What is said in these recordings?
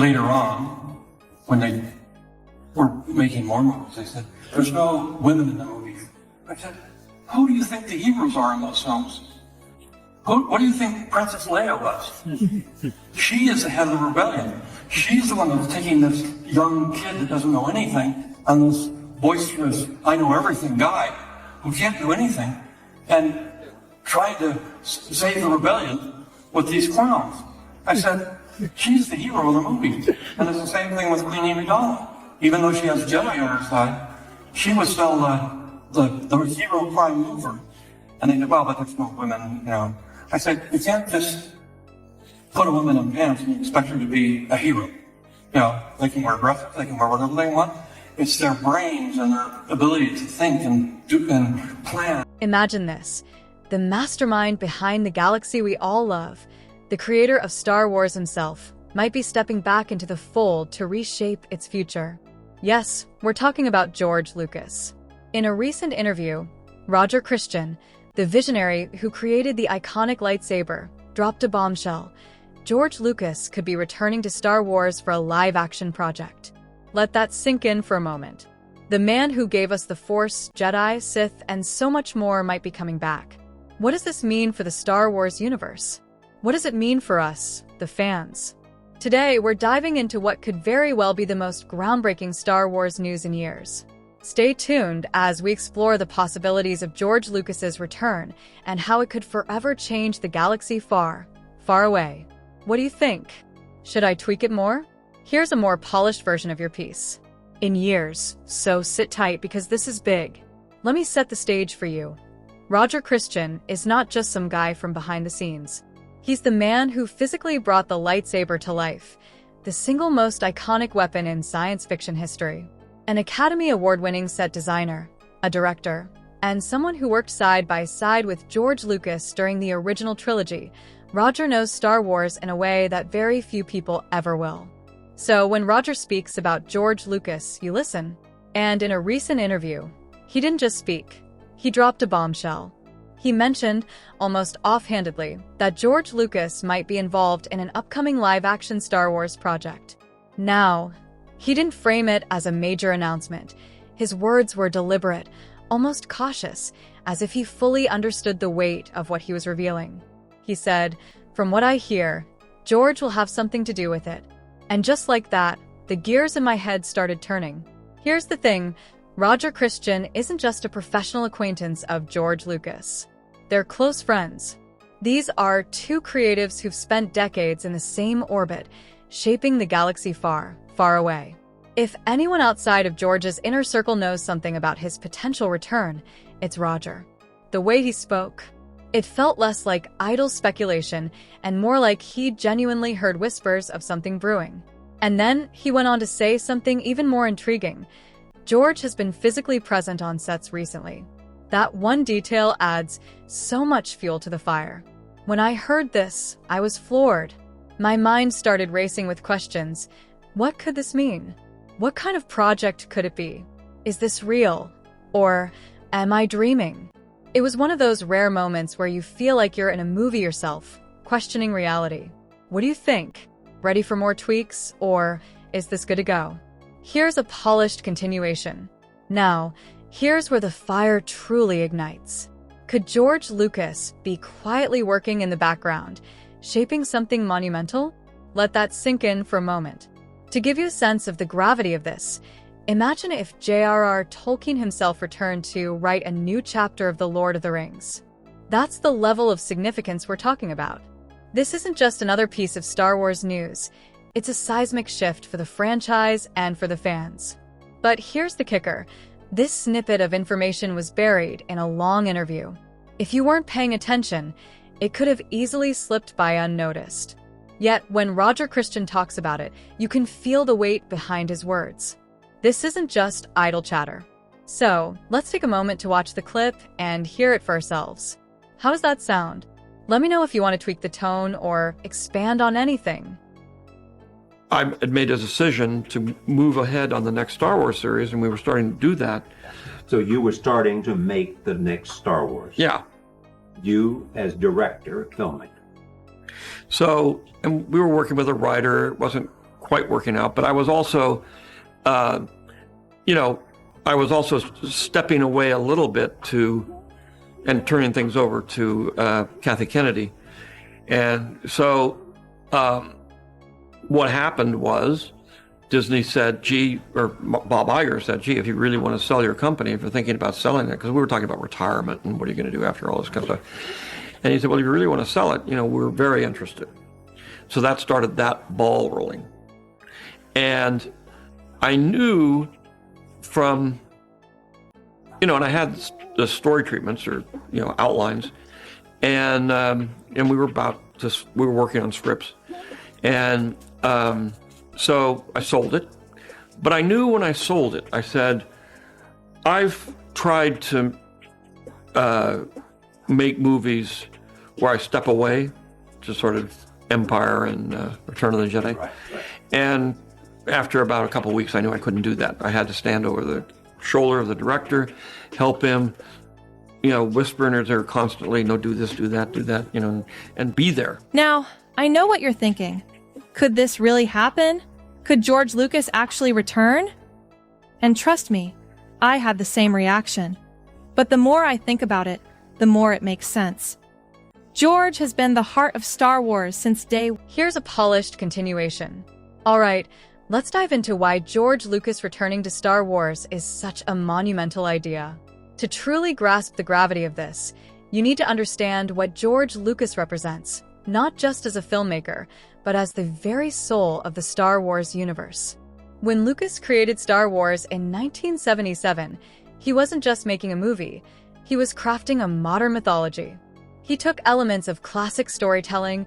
later on, when they were making more movies, they said, there's no women in the movie. I said, who do you think the heroes are in those films? What do you think Princess Leia was? She is the head of the rebellion. She's the one that's taking this young kid that doesn't know anything and this boisterous, I know everything guy who can't do anything and trying to save the rebellion with these clowns. I said, she's the hero of the movie. And it's the same thing with Queen Amidala. Even though she has Jedi on her side, she was still the hero prime mover. And they said, well, but there's no women, you know. I said, you can't just put a woman in pants and expect her to be a hero. You know, they can wear dresses, they can wear whatever they want. It's their brains and their ability to think and do and plan. Imagine this. The mastermind behind the galaxy we all love, the creator of Star Wars himself, might be stepping back into the fold to reshape its future. Yes, we're talking about George Lucas. In a recent interview, Roger Christian, the visionary who created the iconic lightsaber, dropped a bombshell. George Lucas could be returning to Star Wars for a live-action project. Let that sink in for a moment. The man who gave us the Force, Jedi, Sith, and so much more might be coming back. What does this mean for the Star Wars universe? What does it mean for us, the fans? Today, we're diving into what could very well be the most groundbreaking Star Wars news in years. Stay tuned as we explore the possibilities of George Lucas's return and how it could forever change the galaxy far, far away. What do you think? Should I tweak it more? Here's a more polished version of your piece. In years, so sit tight because this is big. Let me set the stage for you. Roger Christian is not just some guy from behind the scenes. He's the man who physically brought the lightsaber to life, the single most iconic weapon in science fiction history. An Academy Award-winning set designer, a director, and someone who worked side by side with George Lucas during the original trilogy, Roger knows Star Wars in a way that very few people ever will. So when Roger speaks about George Lucas, you listen. And in a recent interview, he didn't just speak. He dropped a bombshell. He mentioned, almost offhandedly, that George Lucas might be involved in an upcoming live-action Star Wars project. Now, he didn't frame it as a major announcement. His words were deliberate, almost cautious, as if he fully understood the weight of what he was revealing. He said, "From what I hear, George will have something to do with it." And just like that, the gears in my head started turning. Here's the thing, Roger Christian isn't just a professional acquaintance of George Lucas. They're close friends. These are two creatives who've spent decades in the same orbit, shaping the galaxy far, far away. If anyone outside of George's inner circle knows something about his potential return, it's Roger. The way he spoke, it felt less like idle speculation and more like he genuinely heard whispers of something brewing. And then he went on to say something even more intriguing. George has been physically present on sets recently. That one detail adds so much fuel to the fire. When I heard this, I was floored. My mind started racing with questions. What could this mean? What kind of project could it be? Is this real? Or am I dreaming? It was one of those rare moments where you feel like you're in a movie yourself, questioning reality. What do you think? Ready for more tweaks? Or is this good to go? Here's a polished continuation. Now, here's where the fire truly ignites. Could George Lucas be quietly working in the background, shaping something monumental? Let that sink in for a moment. To give you a sense of the gravity of this, imagine if J.R.R. Tolkien himself returned to write a new chapter of The Lord of the Rings. That's the level of significance we're talking about. This isn't just another piece of Star Wars news. It's a seismic shift for the franchise and for the fans. But here's the kicker. This snippet of information was buried in a long interview. If you weren't paying attention, it could have easily slipped by unnoticed. Yet, when Roger Christian talks about it, you can feel the weight behind his words. This isn't just idle chatter. So, let's take a moment to watch the clip and hear it for ourselves. How does that sound? Let me know if you want to tweak the tone or expand on anything. I had made a decision to move ahead on the next Star Wars series, and we were starting to do that. So you were starting to make the next Star Wars? Yeah. You as director, filming? So, and we were working with a writer. It wasn't quite working out. But I was also, you know, I was also stepping away a little bit and turning things over to Kathy Kennedy. And so what happened was Disney said, or Bob Iger said, if you really want to sell your company, if you're thinking about selling it, because we were talking about retirement and what are you going to do after all this kind of stuff. And he said, well, if you really want to sell it, we're very interested. So that started that ball rolling. And I knew from, and I had the story treatments or, outlines. And we were we were working on scripts. And so I sold it. But I knew when I sold it, I said, I've tried to make movies where I step away, to sort of Empire and Return of the Jedi. Right. And after about a couple of weeks, I knew I couldn't do that. I had to stand over the shoulder of the director, help him, whisper in his ear constantly, no, do this, do that, and be there. Now, I know what you're thinking. Could this really happen? Could George Lucas actually return? And trust me, I had the same reaction. But the more I think about it, the more it makes sense. George has been the heart of Star Wars since day one. Here's a polished continuation. All right, let's dive into why George Lucas returning to Star Wars is such a monumental idea. To truly grasp the gravity of this, you need to understand what George Lucas represents, not just as a filmmaker, but as the very soul of the Star Wars universe. When Lucas created Star Wars in 1977, he wasn't just making a movie, he was crafting a modern mythology. He took elements of classic storytelling,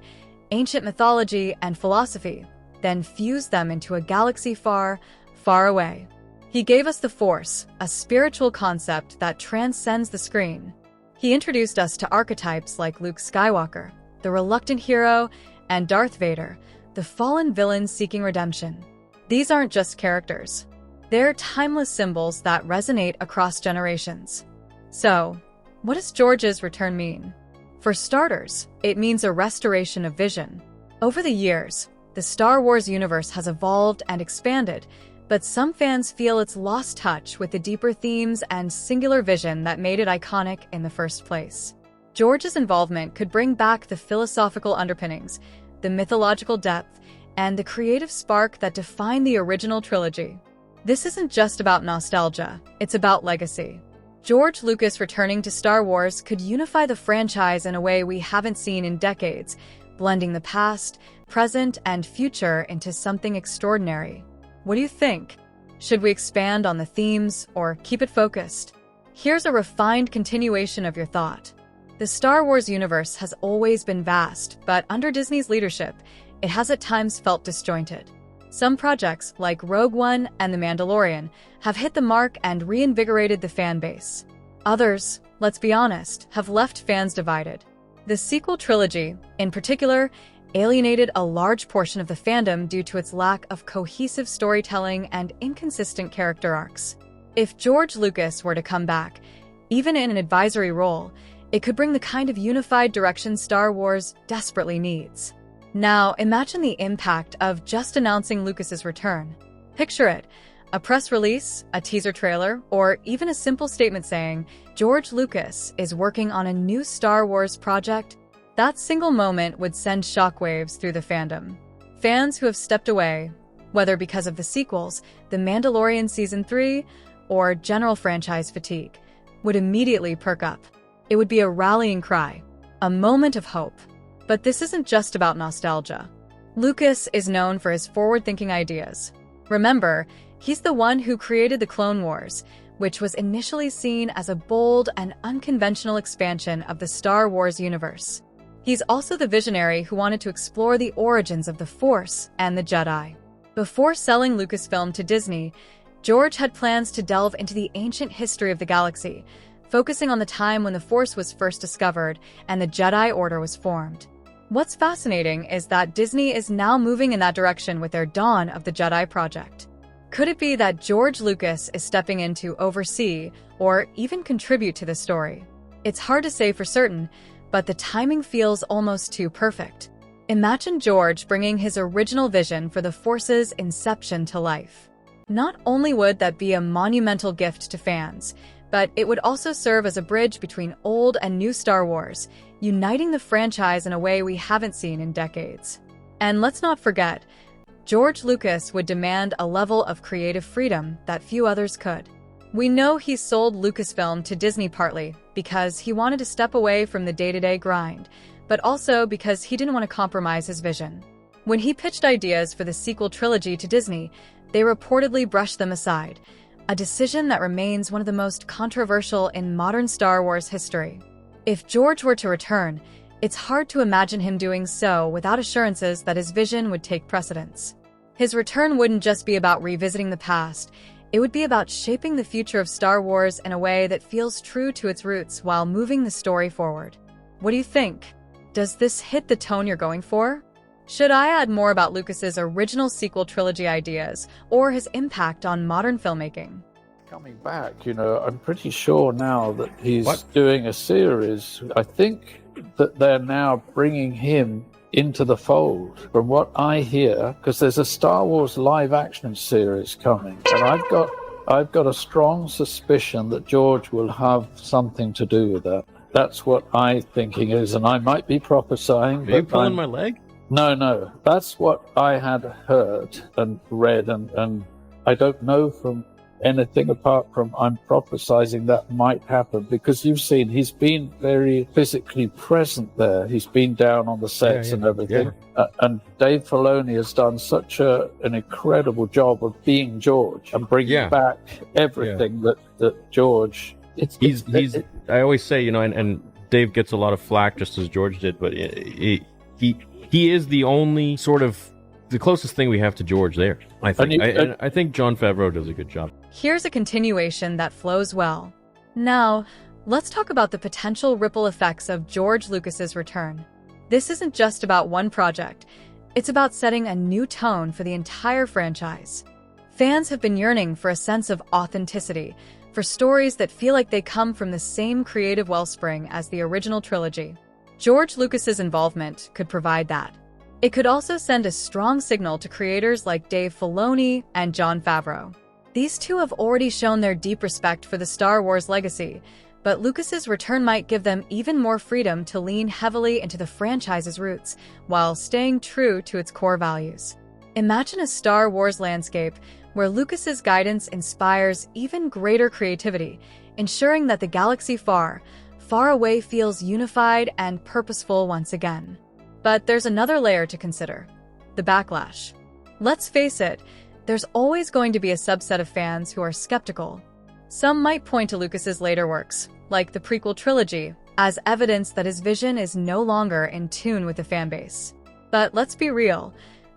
ancient mythology, and philosophy, then fused them into a galaxy far, far away. He gave us the Force, a spiritual concept that transcends the screen. He introduced us to archetypes like Luke Skywalker, the reluctant hero, and Darth Vader, the fallen villain seeking redemption. These aren't just characters. They're timeless symbols that resonate across generations. So, what does George's return mean? For starters, it means a restoration of vision. Over the years, the Star Wars universe has evolved and expanded, but some fans feel it's lost touch with the deeper themes and singular vision that made it iconic in the first place. George's involvement could bring back the philosophical underpinnings, the mythological depth, and the creative spark that defined the original trilogy. This isn't just about nostalgia, it's about legacy. George Lucas returning to Star Wars could unify the franchise in a way we haven't seen in decades, blending the past, present, and future into something extraordinary. What do you think? Should we expand on the themes or keep it focused? Here's a refined continuation of your thought. The Star Wars universe has always been vast, but under Disney's leadership, it has at times felt disjointed. Some projects, like Rogue One and The Mandalorian, have hit the mark and reinvigorated the fan base. Others, let's be honest, have left fans divided. The sequel trilogy, in particular, alienated a large portion of the fandom due to its lack of cohesive storytelling and inconsistent character arcs. If George Lucas were to come back, even in an advisory role, it could bring the kind of unified direction Star Wars desperately needs. Now, imagine the impact of just announcing Lucas's return. Picture it, a press release, a teaser trailer, or even a simple statement saying, George Lucas is working on a new Star Wars project. That single moment would send shockwaves through the fandom. Fans who have stepped away, whether because of the sequels, The Mandalorian Season 3, or general franchise fatigue, would immediately perk up. It would be a rallying cry, a moment of hope. But this isn't just about nostalgia. Lucas is known for his forward-thinking ideas. Remember, he's the one who created the Clone Wars, which was initially seen as a bold and unconventional expansion of the Star Wars universe. He's also the visionary who wanted to explore the origins of the Force and the Jedi. Before selling Lucasfilm to Disney, George had plans to delve into the ancient history of the galaxy, focusing on the time when the Force was first discovered and the Jedi Order was formed. What's fascinating is that Disney is now moving in that direction with their Dawn of the Jedi project. Could it be that George Lucas is stepping in to oversee or even contribute to the story? It's hard to say for certain, but the timing feels almost too perfect. Imagine George bringing his original vision for the Force's inception to life. Not only would that be a monumental gift to fans, but it would also serve as a bridge between old and new Star Wars, uniting the franchise in a way we haven't seen in decades. And let's not forget, George Lucas would demand a level of creative freedom that few others could. We know he sold Lucasfilm to Disney partly because he wanted to step away from the day-to-day grind, but also because he didn't want to compromise his vision. When he pitched ideas for the sequel trilogy to Disney, they reportedly brushed them aside, a decision that remains one of the most controversial in modern Star Wars history. If George were to return, it's hard to imagine him doing so without assurances that his vision would take precedence. His return wouldn't just be about revisiting the past, it would be about shaping the future of Star Wars in a way that feels true to its roots while moving the story forward. What do you think? Does this hit the tone you're going for? Should I add more about Lucas's original sequel trilogy ideas or his impact on modern filmmaking? Coming back, I'm pretty sure now that he's doing a series. I think that they're now bringing him into the fold. From what I hear, because there's a Star Wars live action series coming, and I've got a strong suspicion that George will have something to do with that. That's what I'm thinking is, and I might be prophesying. Are you pulling my leg? No. That's what I had heard and read, and I don't know from anything apart from I'm prophesying that might happen, because you've seen he's been very physically present there. He's been down on the sets and everything. Yeah. And Dave Filoni has done such an incredible job of being George and bringing back everything that George... I always say, and Dave gets a lot of flack just as George did, but he is the only sort of the closest thing we have to George there. I think Jon Favreau does a good job. Here's a continuation that flows well. Now, let's talk about the potential ripple effects of George Lucas's return. This isn't just about one project. It's about setting a new tone for the entire franchise. Fans have been yearning for a sense of authenticity, for stories that feel like they come from the same creative wellspring as the original trilogy. George Lucas's involvement could provide that. It could also send a strong signal to creators like Dave Filoni and Jon Favreau. These two have already shown their deep respect for the Star Wars legacy, but Lucas's return might give them even more freedom to lean heavily into the franchise's roots while staying true to its core values. Imagine a Star Wars landscape where Lucas's guidance inspires even greater creativity, ensuring that the galaxy far, far away feels unified and purposeful once again. But there's another layer to consider: the backlash. Let's face it, there's always going to be a subset of fans who are skeptical. Some might point to Lucas's later works, like the prequel trilogy, as evidence that his vision is no longer in tune with the fanbase. But let's be real,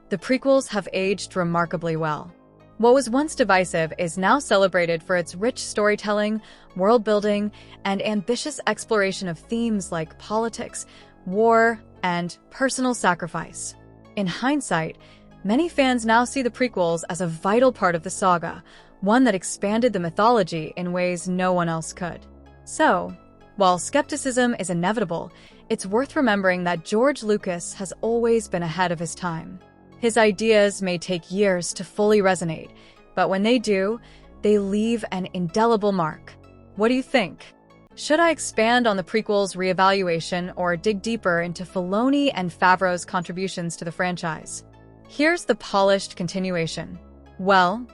the prequels have aged remarkably well. What was once divisive is now celebrated for its rich storytelling, world-building, and ambitious exploration of themes like politics, war, and personal sacrifice. In hindsight, many fans now see the prequels as a vital part of the saga, one that expanded the mythology in ways no one else could. So, while skepticism is inevitable, it's worth remembering that George Lucas has always been ahead of his time. His ideas may take years to fully resonate, but when they do, they leave an indelible mark. What do you think? Should I expand on the prequel's reevaluation or dig deeper into Filoni and Favreau's contributions to the franchise? Here's the polished continuation. Well,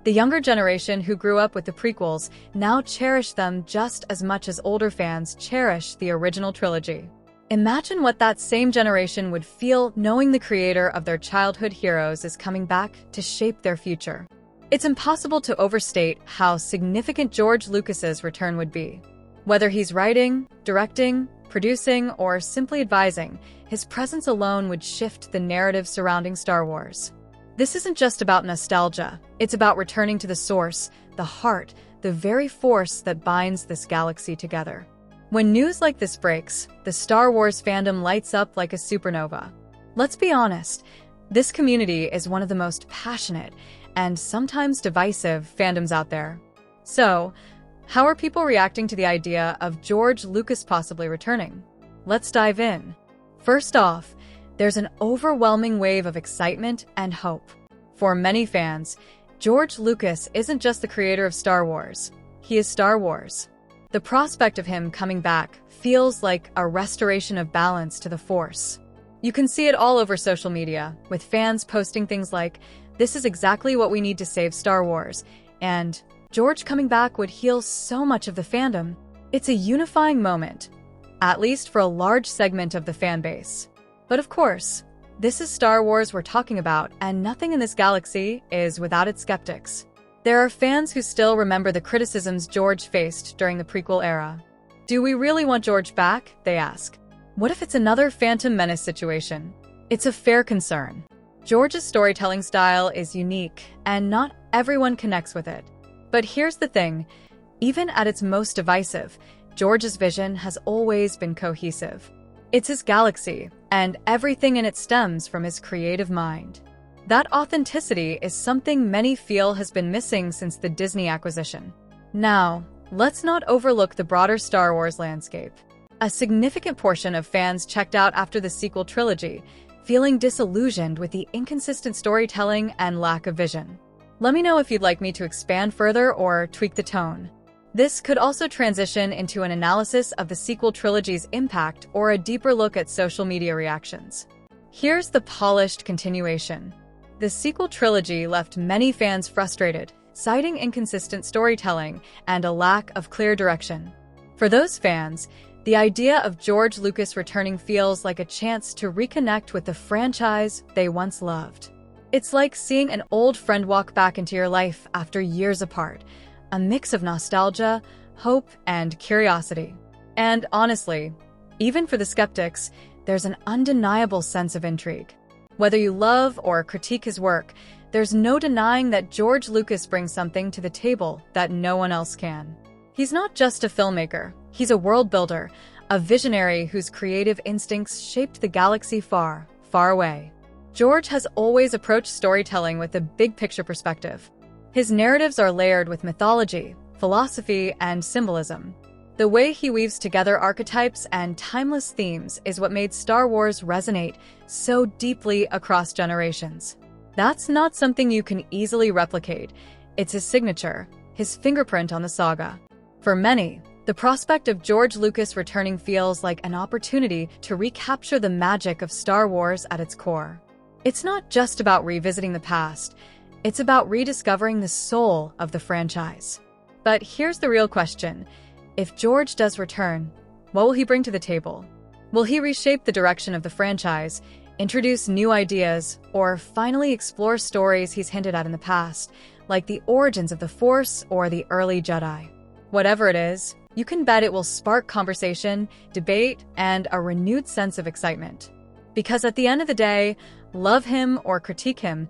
the younger generation who grew up with the prequels now cherish them just as much as older fans cherish the original trilogy. Imagine what that same generation would feel knowing the creator of their childhood heroes is coming back to shape their future. It's impossible to overstate how significant George Lucas's return would be. Whether he's writing, directing, producing, or simply advising, his presence alone would shift the narrative surrounding Star Wars. This isn't just about nostalgia, it's about returning to the source, the heart, the very force that binds this galaxy together. When news like this breaks, the Star Wars fandom lights up like a supernova. Let's be honest, this community is one of the most passionate and sometimes divisive fandoms out there. So, how are people reacting to the idea of George Lucas possibly returning? Let's dive in. First off, there's an overwhelming wave of excitement and hope. For many fans, George Lucas isn't just the creator of Star Wars, he is Star Wars. The prospect of him coming back feels like a restoration of balance to the Force. You can see it all over social media, with fans posting things like, "This is exactly what we need to save Star Wars," and "George coming back would heal so much of the fandom." It's a unifying moment, at least for a large segment of the fan base. But of course, this is Star Wars we're talking about, and nothing in this galaxy is without its skeptics. There are fans who still remember the criticisms George faced during the prequel era. Do we really want George back? They ask. What if it's another Phantom Menace situation? It's a fair concern. George's storytelling style is unique, and not everyone connects with it. But here's the thing, even at its most divisive, George's vision has always been cohesive. It's his galaxy, and everything in it stems from his creative mind. That authenticity is something many feel has been missing since the Disney acquisition. Now, let's not overlook the broader Star Wars landscape. A significant portion of fans checked out after the sequel trilogy, feeling disillusioned with the inconsistent storytelling and lack of vision. Let me know if you'd like me to expand further or tweak the tone. This could also transition into an analysis of the sequel trilogy's impact or a deeper look at social media reactions. Here's the polished continuation. The sequel trilogy left many fans frustrated, citing inconsistent storytelling and a lack of clear direction. For those fans, the idea of George Lucas returning feels like a chance to reconnect with the franchise they once loved. It's like seeing an old friend walk back into your life after years apart, a mix of nostalgia, hope, and curiosity. And honestly, even for the skeptics, there's an undeniable sense of intrigue. Whether you love or critique his work, there's no denying that George Lucas brings something to the table that no one else can. He's not just a filmmaker, he's a world builder, a visionary whose creative instincts shaped the galaxy far, far away. George has always approached storytelling with a big-picture perspective. His narratives are layered with mythology, philosophy, and symbolism. The way he weaves together archetypes and timeless themes is what made Star Wars resonate so deeply across generations. That's not something you can easily replicate. It's his signature, his fingerprint on the saga. For many, the prospect of George Lucas returning feels like an opportunity to recapture the magic of Star Wars at its core. It's not just about revisiting the past, it's about rediscovering the soul of the franchise. But here's the real question. If George does return, what will he bring to the table? Will he reshape the direction of the franchise, introduce new ideas, or finally explore stories he's hinted at in the past, like the origins of the Force or the early Jedi? Whatever it is, you can bet it will spark conversation, debate, and a renewed sense of excitement. Because at the end of the day, love him or critique him,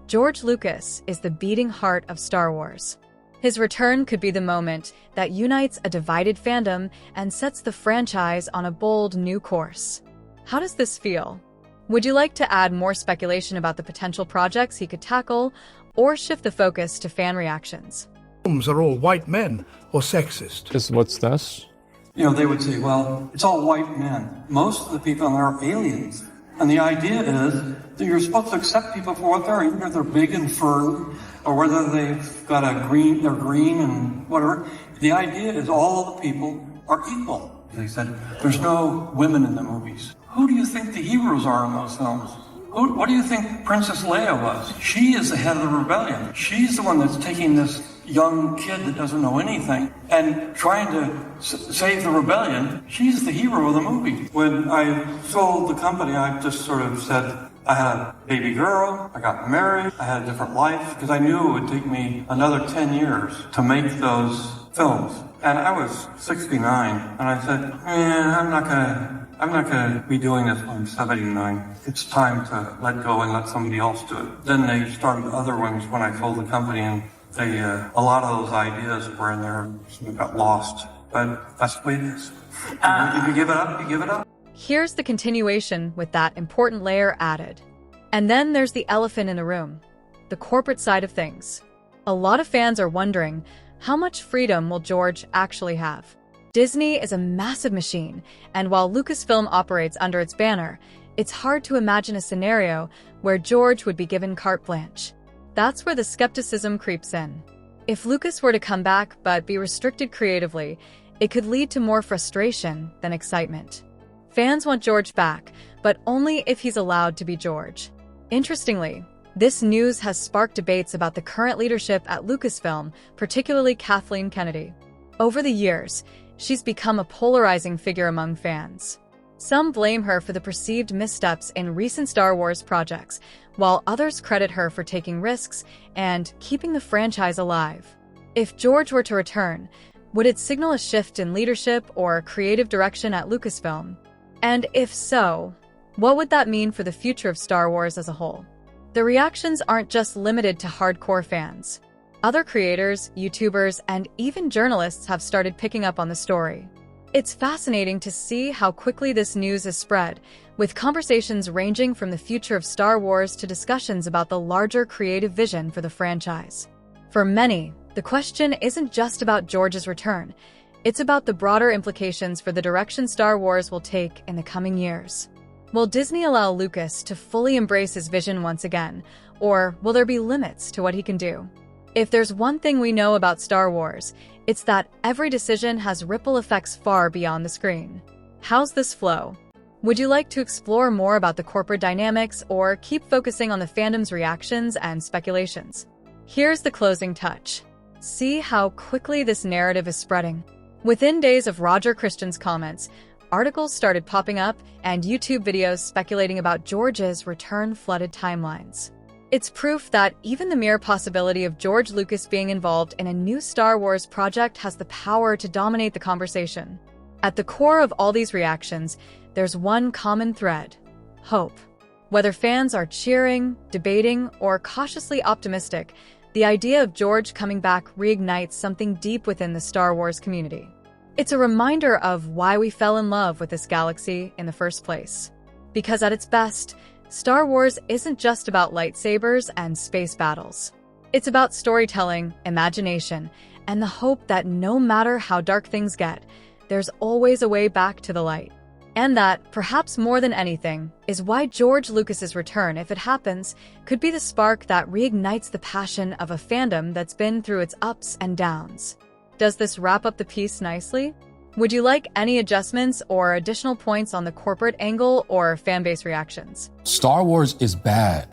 George Lucas is the beating heart of Star Wars. His return could be the moment that unites a divided fandom and sets the franchise on a bold new course. How does this feel? Would you like to add more speculation about the potential projects he could tackle, or shift the focus to fan reactions? Films are all white men or sexist. What's this? You know, they would say, well, it's all white men. Most of the people are aliens. And the idea is that you're supposed to accept people for what they are, even if they're big and furry, or whether they've got they're green and whatever. The idea is all the people are equal. They said, there's no women in the movies. Who do you think the heroes are in those films? What do you think Princess Leia was? She is the head of the rebellion. She's the one that's taking this young kid that doesn't know anything and trying to save the rebellion. She's the hero of the movie. When I sold the company, I just sort of said, I had a baby girl, I got married, I had a different life, because I knew it would take me another 10 years to make those films. And I was 69, and I said, I'm not gonna be doing this when I'm 79. It's time to let go and let somebody else do it. Then they started other ones when I sold the company, and a lot of those ideas were in there, so we got lost. But that's the way it is. If you give it up, you give it up. Here's the continuation with that important layer added. And then there's the elephant in the room, the corporate side of things. A lot of fans are wondering, how much freedom will George actually have? Disney is a massive machine, and while Lucasfilm operates under its banner, it's hard to imagine a scenario where George would be given carte blanche. That's where the skepticism creeps in. If Lucas were to come back but be restricted creatively, it could lead to more frustration than excitement. Fans want George back, but only if he's allowed to be George. Interestingly, this news has sparked debates about the current leadership at Lucasfilm, particularly Kathleen Kennedy. Over the years, she's become a polarizing figure among fans. Some blame her for the perceived missteps in recent Star Wars projects, while others credit her for taking risks and keeping the franchise alive. If George were to return, would it signal a shift in leadership or creative direction at Lucasfilm? And if so, what would that mean for the future of Star Wars as a whole? The reactions aren't just limited to hardcore fans. Other creators, YouTubers, and even journalists have started picking up on the story. It's fascinating to see how quickly this news is spread, with conversations ranging from the future of Star Wars to discussions about the larger creative vision for the franchise. For many, the question isn't just about George's return. It's about the broader implications for the direction Star Wars will take in the coming years. Will Disney allow Lucas to fully embrace his vision once again, or will there be limits to what he can do? If there's one thing we know about Star Wars, it's that every decision has ripple effects far beyond the screen. How's this flow? Would you like to explore more about the corporate dynamics or keep focusing on the fandom's reactions and speculations? Here's the closing touch. See how quickly this narrative is spreading. Within days of Roger Christian's comments, articles started popping up and YouTube videos speculating about George's return flooded timelines. It's proof that even the mere possibility of George Lucas being involved in a new Star Wars project has the power to dominate the conversation. At the core of all these reactions, there's one common thread: hope. Whether fans are cheering, debating, or cautiously optimistic, the idea of George coming back reignites something deep within the Star Wars community. It's a reminder of why we fell in love with this galaxy in the first place. Because at its best, Star Wars isn't just about lightsabers and space battles. It's about storytelling, imagination, and the hope that no matter how dark things get, there's always a way back to the light. And that, perhaps more than anything, is why George Lucas's return, if it happens, could be the spark that reignites the passion of a fandom that's been through its ups and downs. Does this wrap up the piece nicely? Would you like any adjustments or additional points on the corporate angle or fanbase reactions? Star Wars is bad.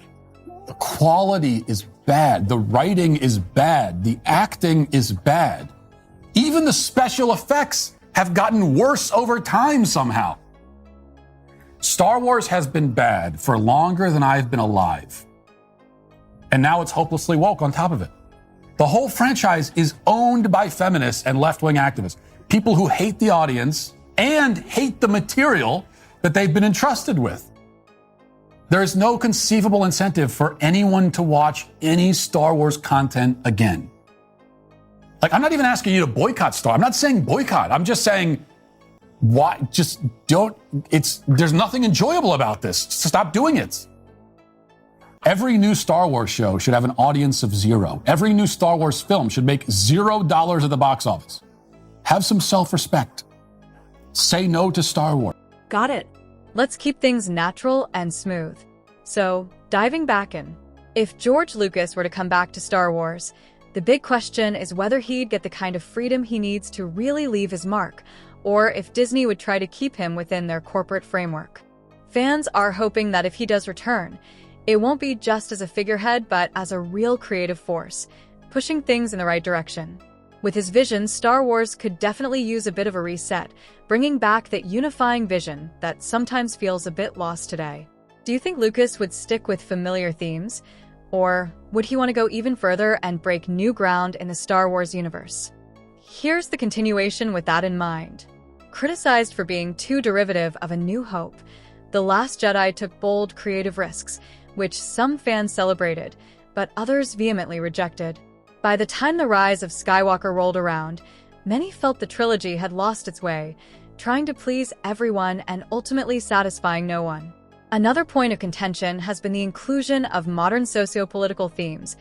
The quality is bad. The writing is bad. The acting is bad. Even the special effects have gotten worse over time somehow. Star Wars has been bad for longer than I've been alive. And now it's hopelessly woke on top of it. The whole franchise is owned by feminists and left-wing activists. People who hate the audience and hate the material that they've been entrusted with. There is no conceivable incentive for anyone to watch any Star Wars content again. Like, I'm not even asking you to boycott Star. I'm not saying boycott. I'm just saying, why? Just don't. There's nothing enjoyable about this. Stop doing it. Every new Star Wars show should have an audience of 0. Every new Star Wars film should make $0 at the box office. Have some self-respect. Say no to Star Wars. Got it. Let's keep things natural and smooth. So, diving back in, if George Lucas were to come back to Star Wars, the big question is whether he'd get the kind of freedom he needs to really leave his mark, or if Disney would try to keep him within their corporate framework. Fans are hoping that if he does return, it won't be just as a figurehead, but as a real creative force, pushing things in the right direction. With his vision, Star Wars could definitely use a bit of a reset, bringing back that unifying vision that sometimes feels a bit lost today. Do you think Lucas would stick with familiar themes, or would he want to go even further and break new ground in the Star Wars universe? Here's the continuation with that in mind. Criticized for being too derivative of A New Hope, The Last Jedi took bold creative risks, which some fans celebrated, but others vehemently rejected. By the time The Rise of Skywalker rolled around, many felt the trilogy had lost its way, trying to please everyone and ultimately satisfying no one. Another point of contention has been the inclusion of modern socio-political themes,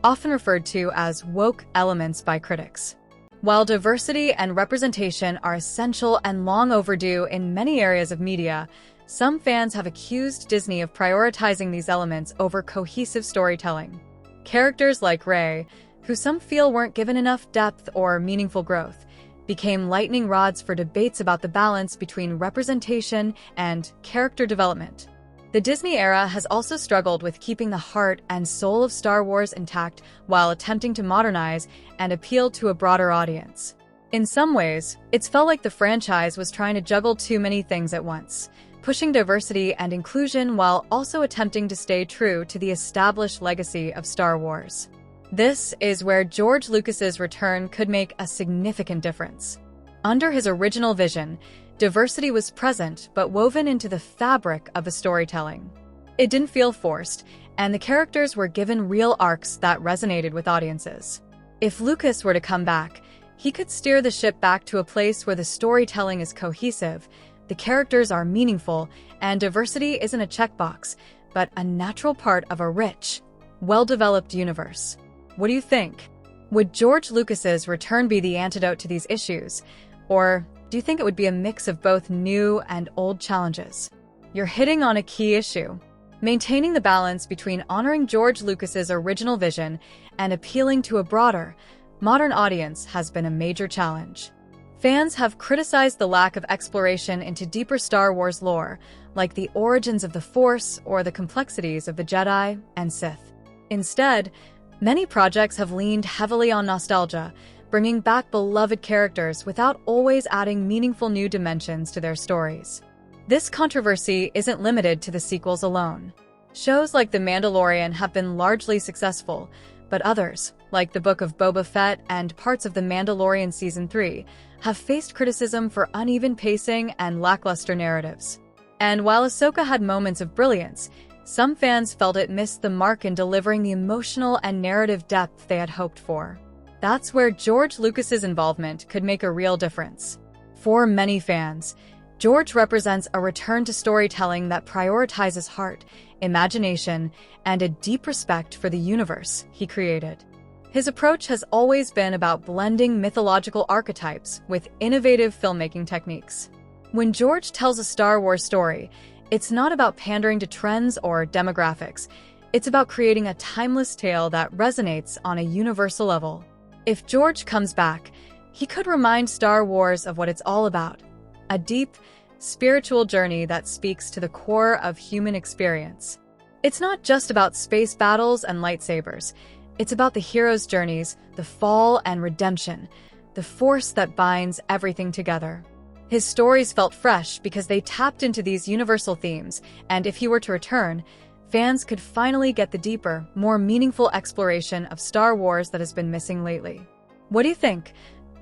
often referred to as woke elements by critics. While diversity and representation are essential and long overdue in many areas of media, Some fans have accused Disney of prioritizing these elements over cohesive storytelling. Characters like Rey, who some feel weren't given enough depth or meaningful growth, became lightning rods for debates about the balance between representation and character development. The Disney era has also struggled with keeping the heart and soul of Star Wars intact while attempting to modernize and appeal to a broader audience. In some ways, it's felt like the franchise was trying to juggle too many things at once, pushing diversity and inclusion while also attempting to stay true to the established legacy of Star Wars. This is where George Lucas's return could make a significant difference. Under his original vision, diversity was present but woven into the fabric of the storytelling. It didn't feel forced, and the characters were given real arcs that resonated with audiences. If Lucas were to come back, he could steer the ship back to a place where the storytelling is cohesive, the characters are meaningful, and diversity isn't a checkbox, but a natural part of a rich, well-developed universe. What do you think? Would George Lucas's return be the antidote to these issues? Or do you think it would be a mix of both new and old challenges? You're hitting on a key issue. Maintaining the balance between honoring George Lucas's original vision and appealing to a broader, modern audience has been a major challenge. Fans have criticized the lack of exploration into deeper Star Wars lore, like the origins of the Force or the complexities of the Jedi and Sith. Instead, many projects have leaned heavily on nostalgia, bringing back beloved characters without always adding meaningful new dimensions to their stories. This controversy isn't limited to the sequels alone. Shows like The Mandalorian have been largely successful, but others, like the Book of Boba Fett and parts of The Mandalorian Season 3, have faced criticism for uneven pacing and lackluster narratives. And while Ahsoka had moments of brilliance, some fans felt it missed the mark in delivering the emotional and narrative depth they had hoped for. That's where George Lucas's involvement could make a real difference. For many fans, George represents a return to storytelling that prioritizes heart, imagination, and a deep respect for the universe he created. His approach has always been about blending mythological archetypes with innovative filmmaking techniques. When George tells a Star Wars story, it's not about pandering to trends or demographics. It's about creating a timeless tale that resonates on a universal level. If George comes back, he could remind Star Wars of what it's all about, a deep, spiritual journey that speaks to the core of human experience. It's not just about space battles and lightsabers. It's about the hero's journeys, the fall and redemption, the force that binds everything together. His stories felt fresh because they tapped into these universal themes, and if he were to return, fans could finally get the deeper, more meaningful exploration of Star Wars that has been missing lately. What do you think?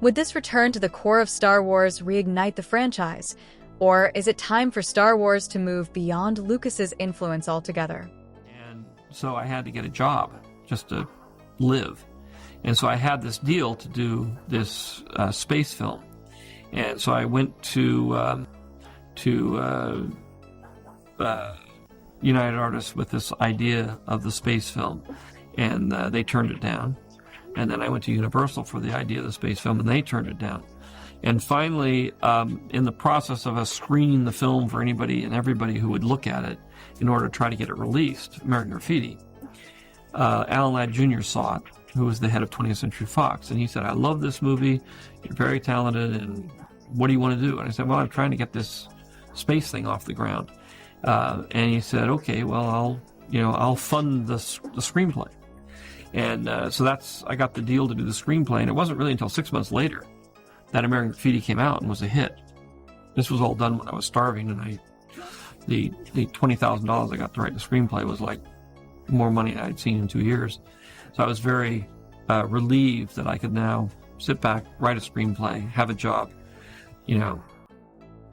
Would this return to the core of Star Wars reignite the franchise? Or is it time for Star Wars to move beyond Lucas's influence altogether? And so I had to get a job just to live. And so I had this deal to do this space film. And so I went to United Artists with this idea of the space film, and they turned it down. And then I went to Universal for the idea of the space film, and they turned it down. And finally, in the process of us screening the film for anybody and everybody who would look at it in order to try to get it released, American Graffiti, Alan Ladd Jr. saw it, who was the head of 20th Century Fox, and he said, "I love this movie, you're very talented, and what do you want to do?" And I said, "Well, I'm trying to get this space thing off the ground." And he said, "Okay, well, I'll fund the screenplay." And so I got the deal to do the screenplay, and it wasn't really until 6 months later that American Graffiti came out and was a hit. This was all done when I was starving, and the $20,000 I got to write the screenplay was like more money than I'd seen in 2 years. So I was very relieved that I could now sit back, write a screenplay, have a job,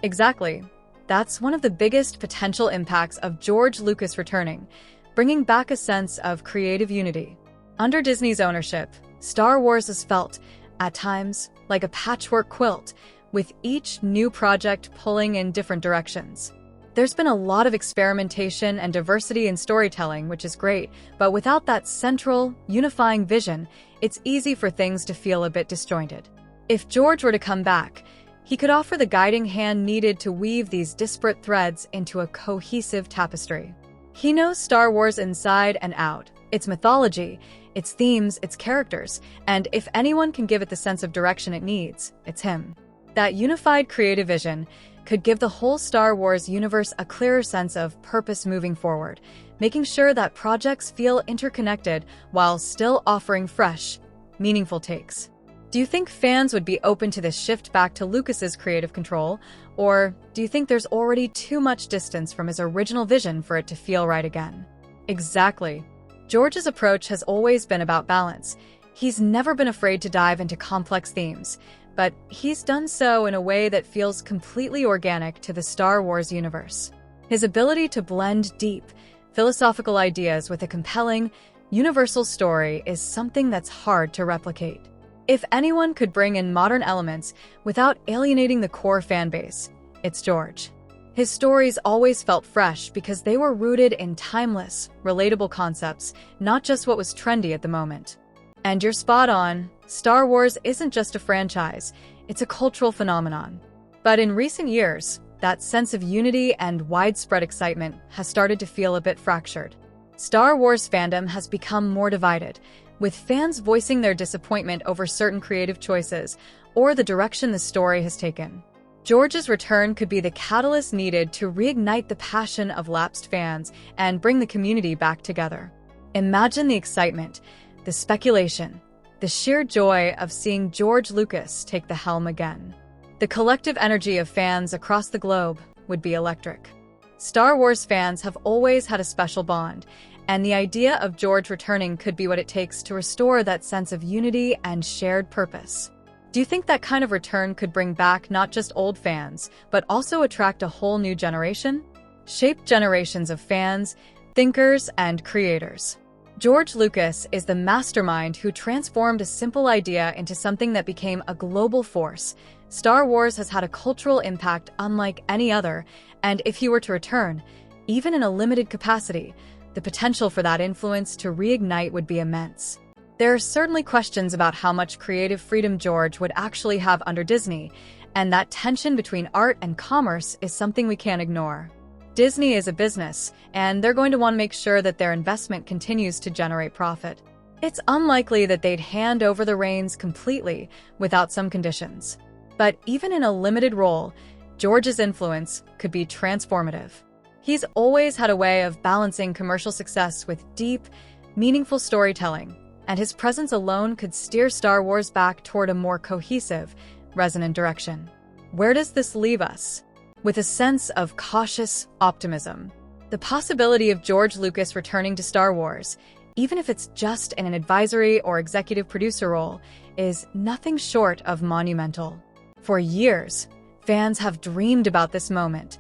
Exactly. That's one of the biggest potential impacts of George Lucas returning, bringing back a sense of creative unity. Under Disney's ownership, Star Wars is felt, at times, like a patchwork quilt, with each new project pulling in different directions. There's been a lot of experimentation and diversity in storytelling, which is great, but without that central, unifying vision, it's easy for things to feel a bit disjointed. If George were to come back, He could offer the guiding hand needed to weave these disparate threads into a cohesive tapestry. He knows Star Wars inside and out, its mythology, its themes, its characters, and if anyone can give it the sense of direction it needs, it's him. That unified creative vision could give the whole Star Wars universe a clearer sense of purpose moving forward, making sure that projects feel interconnected while still offering fresh, meaningful takes. Do you think fans would be open to this shift back to Lucas's creative control, or do you think there's already too much distance from his original vision for it to feel right again? Exactly. George's approach has always been about balance. He's never been afraid to dive into complex themes, but he's done so in a way that feels completely organic to the Star Wars universe. His ability to blend deep, philosophical ideas with a compelling, universal story is something that's hard to replicate. If anyone could bring in modern elements without alienating the core fanbase, it's George. His stories always felt fresh because they were rooted in timeless, relatable concepts, not just what was trendy at the moment. And you're spot on, Star Wars isn't just a franchise, it's a cultural phenomenon. But in recent years, that sense of unity and widespread excitement has started to feel a bit fractured. Star Wars fandom has become more divided, with fans voicing their disappointment over certain creative choices or the direction the story has taken. George's return could be the catalyst needed to reignite the passion of lapsed fans and bring the community back together. Imagine the excitement, the speculation, the sheer joy of seeing George Lucas take the helm again. The collective energy of fans across the globe would be electric. Star Wars fans have always had a special bond, and the idea of George returning could be what it takes to restore that sense of unity and shared purpose. Do you think that kind of return could bring back not just old fans, but also attract a whole new generation? Shape generations of fans, thinkers, and creators. George Lucas is the mastermind who transformed a simple idea into something that became a global force. Star Wars has had a cultural impact unlike any other, and if he were to return, even in a limited capacity, the potential for that influence to reignite would be immense. There are certainly questions about how much creative freedom George would actually have under Disney, and that tension between art and commerce is something we can't ignore. Disney is a business, and they're going to want to make sure that their investment continues to generate profit. It's unlikely that they'd hand over the reins completely without some conditions. But even in a limited role, George's influence could be transformative. He's always had a way of balancing commercial success with deep, meaningful storytelling, and his presence alone could steer Star Wars back toward a more cohesive, resonant direction. Where does this leave us? With a sense of cautious optimism. The possibility of George Lucas returning to Star Wars, even if it's just in an advisory or executive producer role, is nothing short of monumental. For years, fans have dreamed about this moment,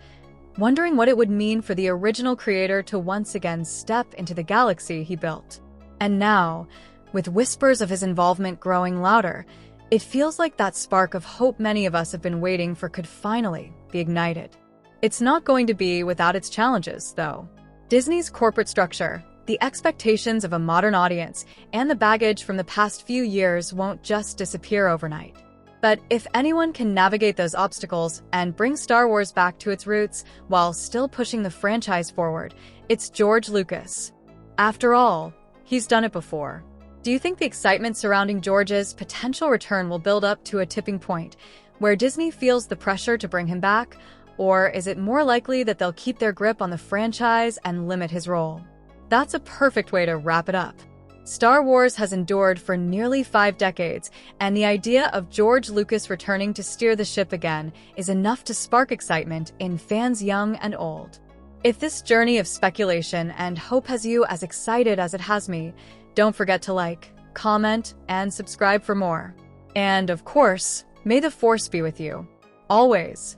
wondering what it would mean for the original creator to once again step into the galaxy he built. And now, with whispers of his involvement growing louder, it feels like that spark of hope many of us have been waiting for could finally be ignited. It's not going to be without its challenges, though. Disney's corporate structure, the expectations of a modern audience, and the baggage from the past few years won't just disappear overnight. But if anyone can navigate those obstacles and bring Star Wars back to its roots while still pushing the franchise forward, it's George Lucas. After all, he's done it before. Do you think the excitement surrounding George's potential return will build up to a tipping point where Disney feels the pressure to bring him back, or is it more likely that they'll keep their grip on the franchise and limit his role? That's a perfect way to wrap it up. Star Wars has endured for nearly 5 decades, and the idea of George Lucas returning to steer the ship again is enough to spark excitement in fans young and old. If this journey of speculation and hope has you as excited as it has me, don't forget to like, comment, and subscribe for more. And of course, may the Force be with you. Always.